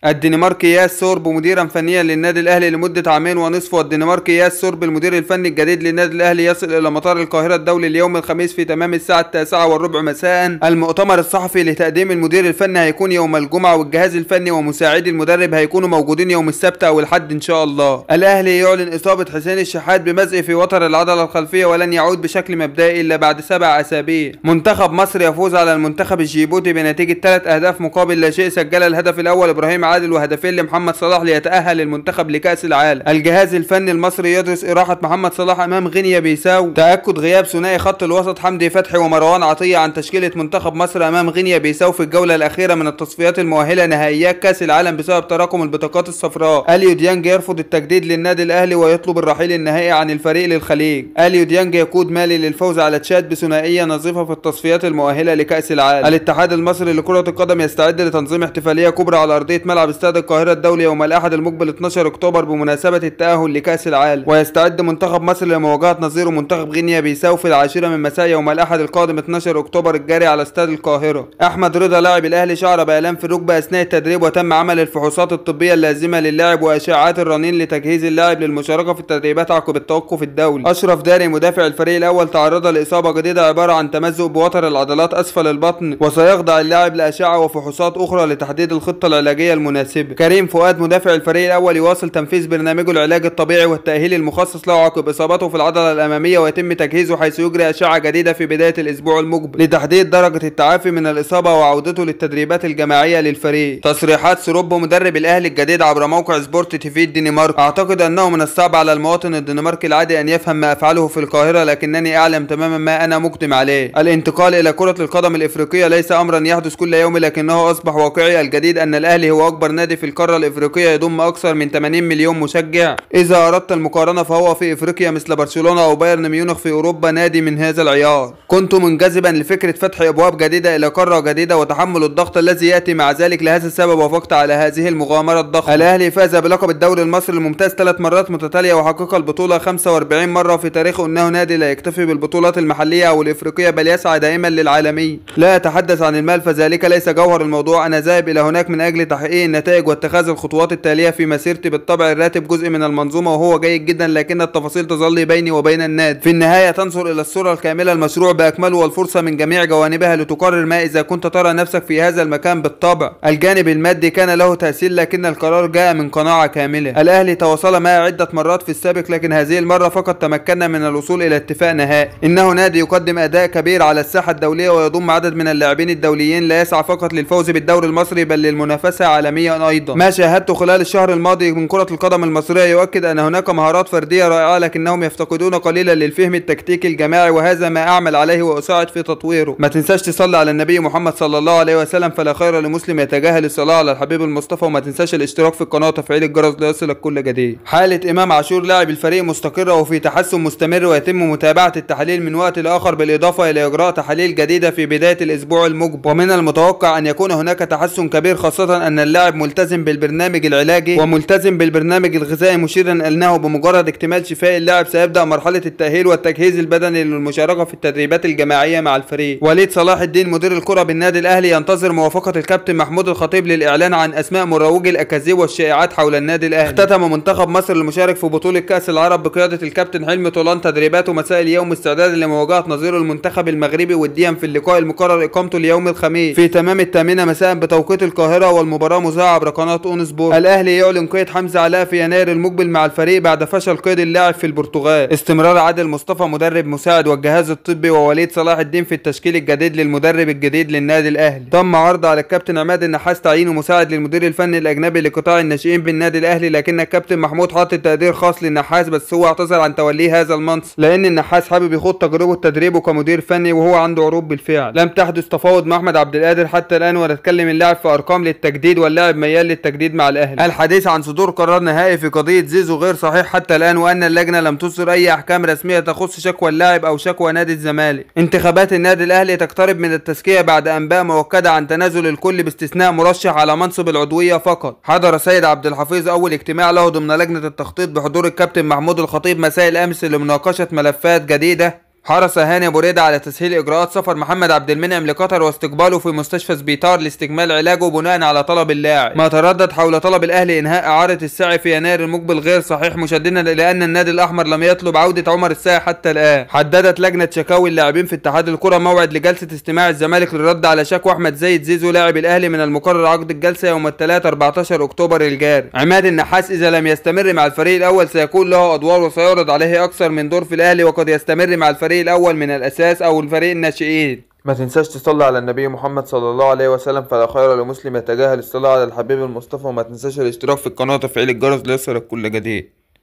الدنماركي ياس سورب مديرا فنيا للنادي الاهلي لمده عامين ونصف. والدنماركي ياس سورب المدير الفني الجديد للنادي الاهلي يصل الى مطار القاهره الدولي اليوم الخميس في تمام الساعه 9:15 مساء. المؤتمر الصحفي لتقديم المدير الفني هيكون يوم الجمعه، والجهاز الفني ومساعدي المدرب هيكونوا موجودين يوم السبت او الحد ان شاء الله. الاهلي يعلن اصابه حسين الشحات بمزق في وتر العضله الخلفيه ولن يعود بشكل مبدئي الا بعد 7 اسابيع. منتخب مصر يفوز على المنتخب الجيبوتي بنتيجه 3 اهداف مقابل لا شيء. سجل الهدف الاول ابراهيم عادل وهدفين لمحمد صلاح ليتاهل المنتخب لكاس العالم. الجهاز الفني المصري يدرس اراحه محمد صلاح امام غينيا بيساو. تاكد غياب ثنائي خط الوسط حمدي فتحي ومروان عطيه عن تشكيله منتخب مصر امام غينيا بيساو في الجوله الاخيره من التصفيات المؤهله نهائيات كاس العالم بسبب تراكم البطاقات الصفراء. اليو ديانج يرفض التجديد للنادي الاهلي ويطلب الرحيل النهائي عن الفريق للخليج. اليو ديانج يقود مالي للفوز على تشاد بثنائيه نظيفه في التصفيات المؤهله لكاس العالم. الاتحاد المصري لكره القدم يستعد لتنظيم احتفاليه كبرى على ارضيه ملعب استاد القاهره الدولي يوم الاحد المقبل 12 اكتوبر بمناسبه التاهل لكاس العالم. ويستعد منتخب مصر لمواجهه نظيره منتخب غينيا بيساو في 10 من مساء يوم الاحد القادم 12 اكتوبر الجاري على استاد القاهره. احمد رضا لاعب الاهلي شعر بالام في الركبه اثناء التدريب، وتم عمل الفحوصات الطبيه اللازمه للاعب واشعاعات الرنين لتجهيز اللاعب للمشاركه في التدريبات عقب التوقف الدولي. اشرف داري مدافع الفريق الاول تعرض لاصابه جديده عباره عن تمزق بوتر العضلات اسفل البطن، وسيخضع اللاعب لاشعه وفحوصات اخرى لتحديد الخطه العلاجيه المناسبه. كريم فؤاد مدافع الفريق الاول يواصل تنفيذ برنامجه العلاج الطبيعي والتاهيل المخصص له عقب اصابته في العضله الاماميه، ويتم تجهيزه حيث يجري اشعه جديده في بدايه الاسبوع المقبل لتحديد درجه التعافي من الاصابه وعودته للتدريبات الجماعيه للفريق. تصريحات سروب مدرب الاهلي الجديد عبر موقع سبورت تي في الدنمارك: اعتقد انه من الصعب على المواطن الدنماركي العادي ان يفهم ما افعله في القاهره، لكنني اعلم تماما ما انا مقدم عليه. الانتقال الى كره القدم الافريقيه ليس امرا يحدث كل يوم، لكنه اصبح واقعي. الجديد ان الاهلي هو اكبر نادي في القاره الافريقيه يضم اكثر من 80 مليون مشجع. اذا اردت المقارنه فهو في افريقيا مثل برشلونه او بايرن ميونخ في اوروبا نادي من هذا العيار. كنت منجذبا لفكره فتح ابواب جديده الى قاره جديده وتحمل الضغط الذي ياتي مع ذلك. لهذا السبب وافقت على هذه المغامره الضخمه. الاهلي فاز بلقب الدوري المصري الممتاز 3 مرات متتاليه وحقق البطوله 45 مره في تاريخه. انه نادي لا يكتفي بالبطولات المحليه او الافريقيه بل يسعى دائما للعالميه. لا اتحدث عن المال فذلك ليس جوهر الموضوع. انا ذاهب الى هناك من اجل تحقيق النتائج واتخاذ الخطوات التاليه في مسيرتي. بالطبع الراتب جزء من المنظومه وهو جيد جدا، لكن التفاصيل تظل بيني وبين النادي. في النهايه تنظر الى الصوره الكامله، المشروع باكمله والفرصه من جميع جوانبها لتقرر ما اذا كنت ترى نفسك في هذا المكان. بالطبع الجانب المادي كان له تاثير، لكن القرار جاء من قناعه كامله. الاهلي تواصل معي عده مرات في السابق، لكن هذه المره فقط تمكنا من الوصول الى اتفاق نهائي. انه نادي يقدم اداء كبير على الساحه الدوليه ويضم عدد من اللاعبين الدوليين، لا يسعى فقط للفوز بالدوري المصري بل للمنافسه عالميا ايضا. ما شاهدته خلال الشهر الماضي من كره القدم المصريه يؤكد ان هناك مهارات فرديه رائعه، لكنهم يفتقدون قليلا للفهم التكتيكي الجماعي، وهذا ما اعمل عليه واساعد في تطويره. ما تنساش تصلي على النبي محمد صلى الله عليه وسلم، فلا خير لمسلم يتجاهل الصلاه على الحبيب المصطفى. وما تنساش الاشتراك في القناه وتفعيل الجرس ليصلك كل جديد. حاله امام عاشور لاعب الفريق مستقره وفي تحسن مستمر، ويتم متابعه التحاليل من وقت لاخر بالاضافه الى اجراء تحاليل جديده في بدايه الاسبوع المقبل. ومن المتوقع ان يكون هناك تحسن كبير، خاصه ان اللاعب ملتزم بالبرنامج العلاجي وملتزم بالبرنامج الغذائي، مشيرا انه بمجرد اكتمال شفاء اللاعب سيبدا مرحله التاهيل والتجهيز البدني للمشاركه في التدريبات الجماعيه مع الفريق. وليد صلاح الدين مدير الكره بالنادي الاهلي ينتظر موافقه الكابتن محمود الخطيب للاعلان عن اسماء مروجي الاكاذيب والشائعات حول النادي الاهلي. اختتم منتخب مصر المشارك في بطوله كاس العرب بقياده الكابتن حلمي طولان تدريباته مساء اليوم استعدادا لمواجهه نظيره المنتخب المغربي وديا في اللقاء المقرر اقامته اليوم الخميس في تمام 8 مساء بتوقيت القاهره، والمباراه مذاعه عبر قناه اون سبورت. الاهلي يعلن قيد حمزه علاء في يناير المقبل مع الفريق بعد فشل قيد اللاعب في البرتغال. استمرار عادل مصطفى مدرب مساعد والجهاز الطبي ووليد صلاح الدين في التشكيل الجديد للمدرب الجديد للنادي الاهلي. تم عرض على الكابتن عماد النحاس تعيينه مساعد للمدير الفني الاجنبي لقطاع الناشئين بالنادي الاهلي، لكن الكابتن محمود حاطط تقدير خاص للنحاس، بس هو اعتذر عن توليه هذا المنصب لان النحاس حابب يخوض تجربه تدريبه كمدير فني وهو عنده عروض بالفعل. لم تحدث تفاوض مع احمد عبد القادر حتى الان، ولا تكلم اللاعب في ارقام للتجديد، واللاعب ميال للتجديد مع الاهلي. الحديث عن صدور قرار نهائي في قضيه زيزو غير صحيح حتى الان، وان اللجنه لم تصدر اي احكام رسميه تخص شكوى اللاعب او شكوى نادي الزمالك. انتخابات النادي الاهلي تقترب من التزكيه بعد انباء مؤكده عن تنازل الكل باستثناء مرشح على منصب العضويه فقط. حضر سيد عبد الحفيظ اول اجتماع له ضمن لجنه التخطيط بحضور الكابتن محمود الخطيب مساء الامس لمناقشه ملفات جديده حرص هاني ابو ريده على تسهيل اجراءات سفر محمد عبد المنعم لقطر واستقباله في مستشفى سبيطار لاستكمال علاجه بناء على طلب اللاعب. ما تردد حول طلب الاهلي انهاء اعاره الساعي في يناير المقبل غير صحيح، مشددا الى ان النادي الاحمر لم يطلب عوده عمر الساعي حتى الان. حددت لجنه شكاوي اللاعبين في اتحاد الكره موعد لجلسه استماع الزمالك للرد على شكوى احمد زيد زيزو لاعب الاهلي، من المقرر عقد الجلسه يوم الثلاثاء 14 اكتوبر الجاري. عماد النحاس اذا لم يستمر مع الفريق الاول سيكون له ادوار وسيعرض عليه اكثر من دور في الاهلي، وقد يستمر مع الفريق الاول من الاساس او الفريق الناشئين. ما تنساش تصلي على النبي محمد صلى الله عليه وسلم، فلا خير لمسلم يتجاهل الصلاة على الحبيب المصطفى، وما تنساش الاشتراك في القناة وتفعيل الجرس ليصلك كل جديد.